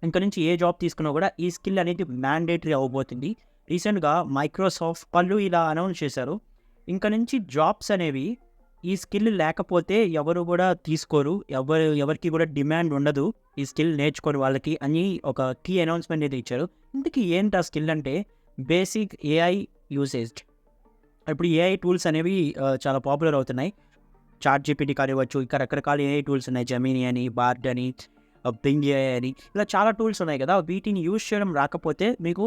ఇంక నుంచి ఏ జాబ్ తీసుకున్నా కూడా ఈ స్కిల్ అనేది మ్యాండేటరీ అవ్వబోతుంది. రీసెంట్‌గా మైక్రోసాఫ్ట్ వాళ్ళు ఇలా అనౌన్స్ చేశారు. ఇంక నుంచి జాబ్స్ అనేవి ఈ స్కిల్ లేకపోతే ఎవరు కూడా తీసుకోరు. ఎవరికీ కూడా డిమాండ్ ఉండదు. ఈ స్కిల్ నేర్చుకోని వాళ్ళకి అని ఒక కీ అనౌన్స్‌మెంట్ అయితే ఇచ్చారు. ఇంతకీ ఏంటి ఆ స్కిల్ అంటే బేసిక్ ఏఐ యూసేజ్. ఇప్పుడు ఏఐ టూల్స్ అనేవి చాలా పాపులర్ అవుతున్నాయి. చాట్ జీపీటీ కానివ్వచ్చు, ఇంకా రకరకాల ఏఐ టూల్స్ ఉన్నాయి. జెమినీ అని, బార్డ్ అని, బింగ్ ఏఐ అని ఇలా చాలా టూల్స్ ఉన్నాయి కదా! వీటిని యూజ్ చేయడం రాకపోతే మీకు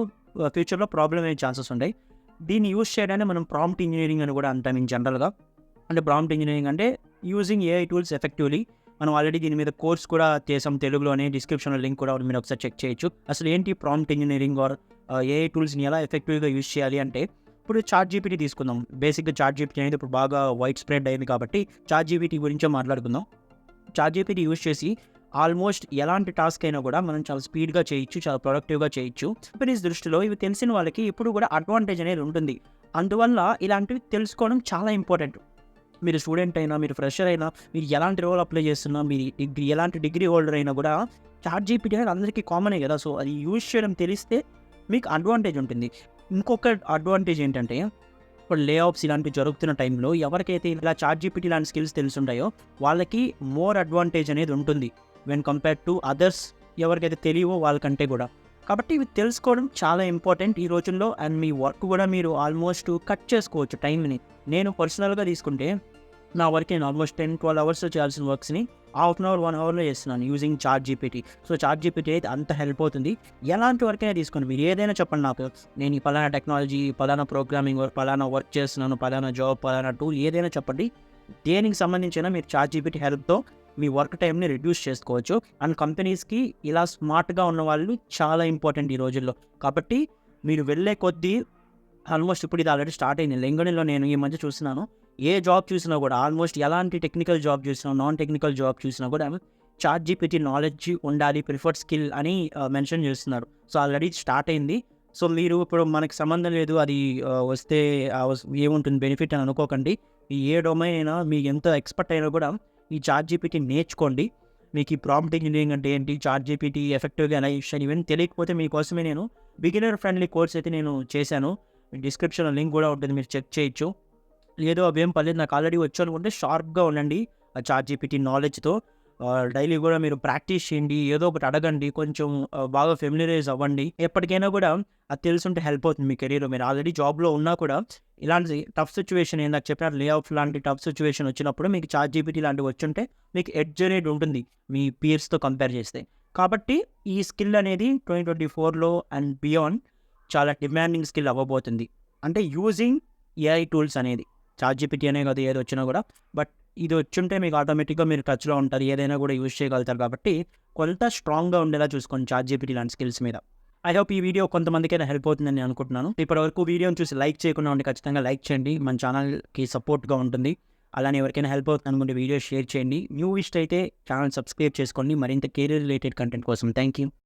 ఫ్యూచర్‌లో ప్రాబ్లమ్ అయ్యే ఛాన్సెస్ ఉంటాయి. దీన్ని యూజ్ చేయడాన్ని మనం ప్రాంప్ట్ ఇంజినీరింగ్ అని కూడా అంటాం జనరల్‌గా. అంటే ప్రాంప్ట్ ఇంజినీరింగ్ అంటే యూజింగ్ ఏఐ టూల్స్ ఎఫెక్టివ్‌లీ. మనం ఆల్రెడీ దీని మీద కోర్స్ కూడా చేసాం తెలుగులోనే. డిస్క్రిప్షన్‌లో లింక్ కూడా ఉంది. మీరు ఒకసారి చెక్ చేయొచ్చు. అసలు ఏంటి ప్రాంప్ట్ ఇంజినీరింగ్ ఆర్ ఏఐ టూల్స్‌ని ఎలా ఎఫెక్టివ్‌గా యూజ్ చేయాలి అంటే, ఇప్పుడు చాట్ జీపీటీ తీసుకుందాం. బేసిక్‌గా చాట్ జీపీటీ అనేది ఇప్పుడు బాగా వైడ్ స్ప్రెడ్ అయింది కాబట్టి చాట్ జీపీటీ గురించే మాట్లాడుకుందాం. చాట్ జీపీటీ యూజ్ చేసి ఆల్మోస్ట్ ఎలాంటి టాస్క్ అయినా కూడా మనం చాలా స్పీడ్‌గా చేయొచ్చు. చాలా ప్రొడక్టివ్‌గా చేయొచ్చు. కంపెనీస్ దృష్టిలో ఇవి తెలిసిన వాళ్ళకి ఎప్పుడు కూడా అడ్వాంటేజ్ అనేది ఉంటుంది. అందువల్ల ఇలాంటివి తెలుసుకోవడం చాలా ఇంపార్టెంట్. మీరు స్టూడెంట్ అయినా, మీరు ఫ్రెషర్ అయినా, మీరు ఎలాంటి రోల్ అప్లై చేస్తున్నా, మీరు ఎలాంటి డిగ్రీ హోల్డర్ అయినా కూడా చాట్ జీపీటీ అనేది అందరికీ కామనే కదా! సో, అది యూజ్ చేయడం తెలిస్తే మీకు అడ్వాంటేజ్ ఉంటుంది. ఇంకొక అడ్వాంటేజ్ ఏంటంటే, ఇప్పుడు లే ఆఫ్స్ ఇలాంటివి జరుగుతున్న టైంలో ఎవరికైతే ఇలా చాట్ జీపీటీ లాంటి స్కిల్స్ తెలిసుంటాయో వాళ్ళకి మోర్ అడ్వాంటేజ్ అనేది ఉంటుంది. వెన్ కంపేర్డ్ టు అదర్స్ ఎవరికైతే తెలియవో వాళ్ళకంటే కూడా. కాబట్టి ఇవి తెలుసుకోవడం చాలా ఇంపార్టెంట్ ఈ రోజుల్లో. అండ్ మీ వర్క్ కూడా మీరు ఆల్మోస్ట్ కట్ చేసుకోవచ్చు టైంని. నేను పర్సనల్‌గా తీసుకుంటే నా వర్క్ నేను ఆల్మోస్ట్ 10-12 అవర్స్ చేయాల్సిన వర్క్స్‌ని హాఫ్ అన్ అవర్, 1 అవర్‌లో చేస్తున్నాను using chat GPT. So, chat GPT అయితే అంత హెల్ప్ అవుతుంది. ఎలాంటి వర్కైనా తీసుకోండి. మీరు ఏదైనా చెప్పండి నాకు. నేను ఈ పలానా టెక్నాలజీ, పలానా ప్రోగ్రామింగ్ వర్క్, పలానా వర్క్ చేస్తున్నాను, పలానా జాబ్, పలానా టూల్ ఏదైనా చెప్పండి. దేనికి సంబంధించిన మీరు చాట్ జీపీటీ హెల్ప్‌తో మీ వర్క్ టైంని రిడ్యూస్ చేసుకోవచ్చు. అండ్ కంపెనీస్‌కి ఇలా స్మార్ట్‌గా ఉన్న వాళ్ళు చాలా ఇంపార్టెంట్ ఈ రోజుల్లో. కాబట్టి మీరు వెళ్ళే కొద్దీ ఆల్మోస్ట్ ఇప్పుడు ఇది ఆల్రెడీ స్టార్ట్ అయింది. లింక్డ్ఇన్‌లో నేను ఈ మధ్య చూస్తున్నాను. ఏ జాబ్ చూసినా కూడా ఆల్మోస్ట్ ఎలాంటి టెక్నికల్ జాబ్ చూసినా, నాన్ టెక్నికల్ జాబ్ చూసినా కూడా చాట్ జీపీటీ నాలెడ్జ్ ఉండాలి, ప్రిఫర్డ్ స్కిల్ అని మెన్షన్ చేస్తున్నారు. సో, ఆల్రెడీ స్టార్ట్ అయింది. సో, మీరు ఇప్పుడు మనకి సంబంధం లేదు అది వస్తే ఏముంటుంది బెనిఫిట్ అని అనుకోకండి. ఏ డొమైన్ అయినా మీకు ఎంత ఎక్స్‌పర్ట్ అయినా కూడా ఈ చాట్ జీపీటీ నేర్చుకోండి. మీకు ఈ ప్రాంప్ట్ ఇంజినీరింగ్ అంటే ఏంటి, చాట్ జీపీటీ ఎఫెక్టివ్‌గా ఎలా యూజ్ చేయాలి ఇవన్నీ తెలియకపోతే మీకోసమే నేను బిగినర్ ఫ్రెండ్లీ కోర్స్ అయితే నేను చేశాను. డిస్క్రిప్షన్‌లో లింక్ కూడా ఉంటుంది. మీరు చెక్ చేయొచ్చు. లేదు అవేం పర్లేదు నాకు ఆల్రెడీ వచ్చు అనుకుంటే షార్ప్‌గా ఉండండి. ఆ చాట్ జీపీటీ నాలెడ్జ్‌తో డైలీ కూడా మీరు ప్రాక్టీస్ చేయండి. ఏదో ఒకటి అడగండి. కొంచెం బాగా ఫెమిలియరైజ్ అవ్వండి. ఎప్పటికైనా కూడా అది తెలిసుంటే హెల్ప్ అవుతుంది మీ కెరియర్‌లో. మీరు ఆల్రెడీ జాబ్‌లో ఉన్నా కూడా ఇలాంటి టఫ్ సిట్యుయేషన్ ఇందాక చెప్పినట్టు లే ఆఫ్ లాంటి టఫ్ సిట్యుయేషన్ వచ్చినప్పుడు మీకు చాట్ జీపీటీ లాంటివి వచ్చుంటే మీకు ఎడ్జ్ అనేది ఉంటుంది మీ పీర్స్‌తో కంపేర్ చేస్తే. కాబట్టి ఈ స్కిల్ అనేది 2024లో అండ్ బియాండ్ చాలా డిమాండింగ్ స్కిల్ అవ్వబోతుంది. అంటే యూజింగ్ ఏఐ టూల్స్ అనేది. చాట్ జీపీటీ అనే కాదు ఏదొచ్చినా కూడా. బట్ ఇది వచ్చుంటే మీకు ఆటోమేటిక్‌గా మీరు టచ్‌లో ఉంటారు. ఏదైనా కూడా యూజ్ చేయగలుగుతారు కాబట్టి కొంత స్ట్రాంగ్‌గా ఉండేలా చూసుకోండి చాట్ జీపీటీ లాంటి స్కిల్స్ మీద. ఐ హోప్ ఈ వీడియో కొంతమందికైనా హెల్ప్ అవుతుందని నేను అనుకుంటున్నాను. ఇప్పటివరకు వీడియోని చూసి లైక్ చేయకుండా ఉంటే ఖచ్చితంగా లైక్ చేయండి. మన ఛానల్‌కి సపోర్ట్‌గా ఉంటుంది. అలానే ఎవరికైనా హెల్ప్ అవుతుంది అనుకుంటే వీడియో షేర్ చేయండి. న్యూ విస్ట్ అయితే ఛానల్ సబ్స్క్రైబ్ చేసుకోండి మరింత కెరీర్ రిలేటెడ్ కంటెంట్ కోసం. Thank you.